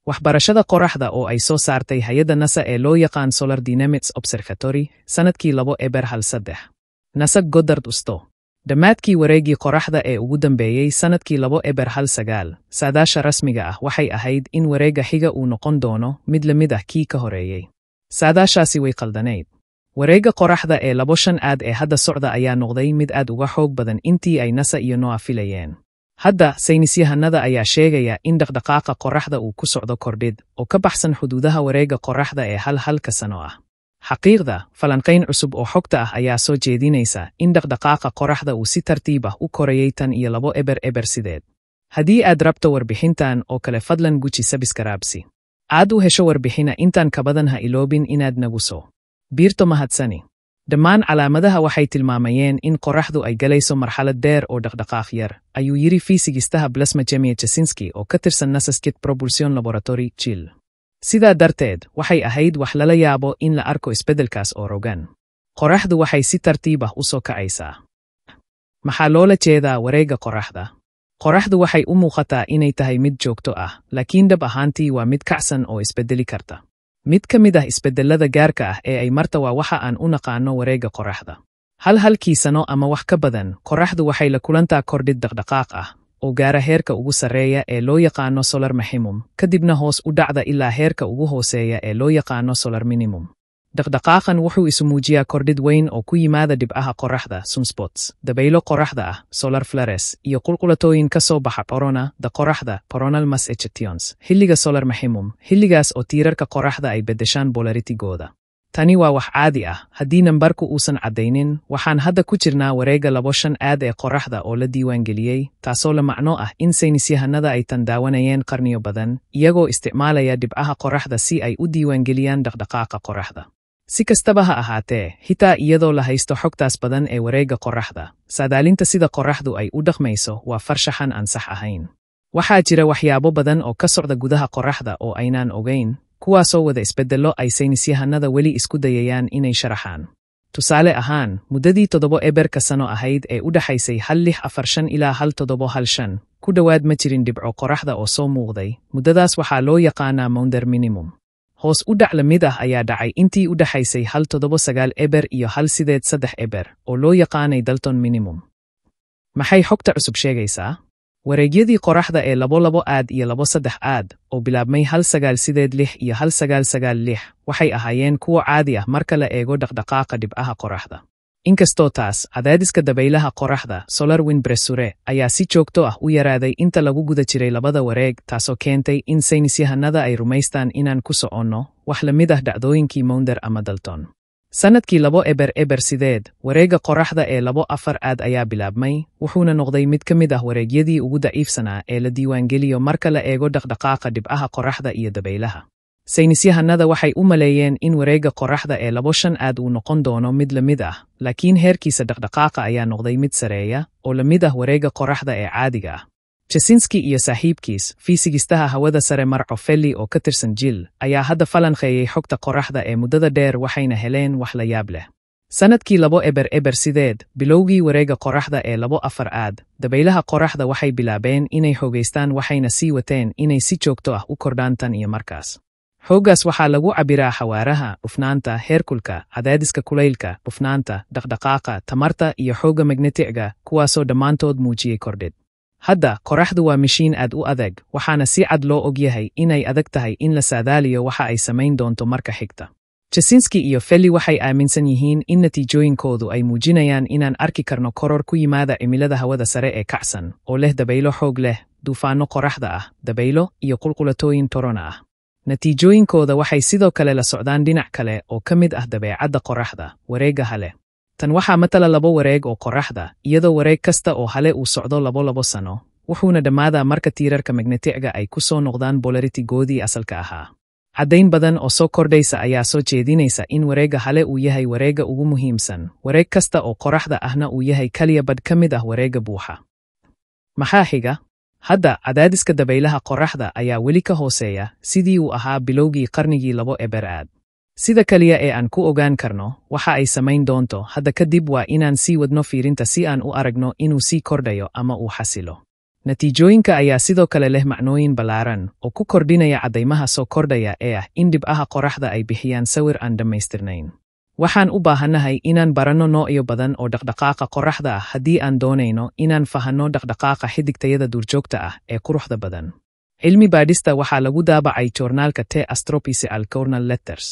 Waxbarashada qoraxda oo ay soo saartay hay'adda NASA ee loo yaqaan Solar Dynamics Observatory sanadkii 2013. NASA Goddard Usto. Dhammaadkii wareegii qoraxda ee ugu dambeeyey sanadkii 2019, saadaasha rasmiga ah waxay ahayd in wareegga xiga uu noqon doono mid la mid ah kii ka horeeyey. Saadaashaasi way qaldanayd. Wareegga qoraxda ee 25 ee hadda socda ayaa noqday mid aad uga xoog badan intii ay NASA iyo NOAA filayeen. Hadda, saynisyahanada ayaa sheegaya in dhaqdhaqaaqa qoraxda uu ku socdo kordhid oo ka baxsan xuduudaha wareegga qoraxda ee halka sano ah. Xaqiiqda, falanqayn cusub oo xogta ah ayaa soo jeedinaysa in dhaqdhaqaaqa qoraxda uu si tartiib ah u korayay tan iyo 2008. Haddii aad rabto warbixintan oo kale fadlan guji sabskraibsi. Aad u hesho warbixina intaan ka badan ha iloobin inaad nagu soo biirto mahadsani. Dhammaan calaamadaha waxay tilmaamayeen in qoraxdu ay galayso marxalad dheer oo dhaqdhaqaaq yar, ayuu yiri fiisigistaha Blasma Chemie-Chesinski oo ka tirsan NASA's Jet Propulsion Laboratory, Chill. Sidaa darteed, waxay ahayd wax lala yaabo in la arko isbeddelkaas oo rogan. Qoraxdu waxay si tartiib ah u soo kacaysaa. Maxaa loola jeedaa wareegga qoraxda? Qoraxdu waxay u muuqataa inay tahay mid joogto ah, laakiin dhab ahaantii waa mid kacsan oo isbeddeli karta. Mid ka mid ah isbeddellada gaarka ah ee ay marta waa waxa aan u naqaano wareegga qoraxda. Halkii sano ama wax ka badan, qoraxdu waxay la kulantaa kordhid dhaqdhaqaaq ah oo gaara heerka ugu sarreeya ee loo yaqaano solar maximum, kadibna hoos u dhacda ilaa heerka ugu hooseeya ee loo yaqaano solar minimum. Dhaqdhaqaaqan wuxuu isu muujiyaa kordhid weyn oo ku yimaada dhibcaha qoraxda sunspots, dabaylo qoraxda ah solar flares, iyo qulqulatooyin ka soo baxa coronada qoraxda coronal mass ejections, xilliga solar maximum, xilligaas oo tiirarka qoraxda ay beddeshaan polaritigooda. Tani waa wax caadi ah, haddii nambarku uusan caddaynin, waxaan hadda ku jirnaa wareegga 25 ee qoraxda oo la diiwaangeliyey, taasoo la macno ah in saynisyahanada ay tan daawanayeen qarniyo badan, iyagoo isticmaalaya dhibcaha qoraxda si ay u diiwaangeliyaan dhaqdhaqaaqa qoraxda. Si kastaba ha ahaatee, xitaa iyadoo la haysto xogtaas badan ee wareegga qoraxda, saadaalinta sida qoraxdu ay u dhaqmayso waa farshaxan aan sax ahayn. Waxaa jira waxyaabo badan oo ka socda gudaha qoraxda oo aynaan ogayn, kuwaasoo wada isbeddello ay saynisyahanada weli isku dayayaan inay sharaxaan. Tusaale ahaan, muddadii 7 sano ahayd ee u dhaxaysay 1645 ilaa 1715, ku dhowaad ma jirin dhibco qoraxda oo soo muuqday, muddadaas waxaa loo yaqaanaa Maunder minimum. Hoos u dhac la mid ah ayaa dhacay intii u dhaxaysay 1790 iyo 1830 oo loo yaqaanay Dalton minimum. Maxay xogta cusub sheegaysaa? Wareegyadii qoraxda ee 22 iyo 23 oo bilaabmay 1986 iyo 1996 waxay ahaayeen kuwo caadi ah marka la eego dhaqdhaqaaqa dhibcaha qoraxda. Inkastoo taas, cadaadiska dabaylaha qoraxda solar wind pressure ayaa si joogto ah u yaraaday inta lagu guda jiray labada wareeg, taasoo keentay in saynisyahanada ay rumaystaan inaan ku soconno wax la mid ah dhacdooyinkii Maunder ama Dalton. Sanadkii 2008, wareegga qoraxda ee 24 ayaa bilaabmay, wuxuuna noqday mid ka mid ah wareegyadii ugu daciifsanaa ee la diiwaangeliyo marka la eego dhaqdhaqaaqa dhibcaha qoraxda iyo dabaylaha. Saynisyahanada waxay u maleeyeen in wareegga qoraxda ee 25 uu noqon doono mid la mid ah, laakiin heerkiisa dhaqdhaqaaqa ayaa noqday mid sareeya oo la mid ah wareegga qoraxda ee caadiga ah. Chesinski iyo saaxiibkiis, fiisigistaha hawada sare Marco Felli oo ka tirsan Jill, ayaa hadda falanqeeyay xogta qoraxda ee muddada dheer waxayna heleen wax la yaab leh. Sanadkii 2008, bilowgii wareegga qoraxda ee 24, dabaylaha qoraxda waxay bilaabeen inay xoogaystaan waxayna sii wateen inay si joogto ah u kordhaan tan iyo markaas. Xooggaas waxaa lagu cabbiraa xawaaraha, dhufnaanta, heerkulka, cadaadiska kulaylka, dhufnaanta, dhaqdhaqaaqa, tamarta iyo xoogga magnetiga, kuwaasoo dhammaantood muujiyey kordhid. Hadda, qoraxdu waa mishiin aad u adag, waxaana si cad loo ogyahay inay adag tahay in la saadaaliyo waxa ay samayn doonto marka xigta. Chesinski iyo Felli waxay aaminsan yihiin in natiijooyinkoodu ay muujinayaan inaan arki karno koror ku yimaada cimilada hawada sare ee kacsan, oo leh dabaylo xoog leh, duufaanno qoraxda ah, dabaylo, iyo qulqulatooyin torona ah. Natiijooyinkooda waxay sidoo kale la socdaan dhinac kale oo ka mid ah dabeecadda qoraxda, wareegga hale. Tan waxaa matala 2 wareeg oo qoraxda, iyadoo wareeg kasta oo hale uu socdo 2 sano, wuxuuna dhammaadaa marka tiirarka magnetiga ay ku soo noqdaan polarity-goodii asalka ahaa. Caddayn badan oo soo kordhaysa ayaa soo jeedinaysa in wareegga hale uu yahay wareegga ugu muhiimsan, wareeg kasta oo qoraxda ahna uu yahay kaliya badh ka mid ah wareegga buuxa. Maxaa xiga? Hadda, cadaadiska dabaylaha qoraxda ayaa weli ka hooseeya sidii uu ahaa bilowgii qarnigii 2000. Sida kaliya ee aan ku ogaan karno, waxa ay samayn doonto hadda kadib waa inaan sii wadno fiirinta si aan u aragno inuu sii kordhayo ama uu xasilo. Natiijooyinka ayaa sidoo kale leh macnooyin ballaaran oo ku kordhinaya caddaymaha soo kordhaya ee ah in dhibcaha qoraxda ay bixiyaan sawir aan dhammaystirnayn. Waxaan u baahannahay inaan baranno noocyo badan oo dhaqdhaqaaqa qoraxda ah haddii aan doonayno inaan fahanno dhaqdhaqaaqa xiddigtayada duurjoogta ah ee quruxda badan. Cilmi baadhista waxaa lagu daabacay joornaalka The Astrophysical Journal Letters.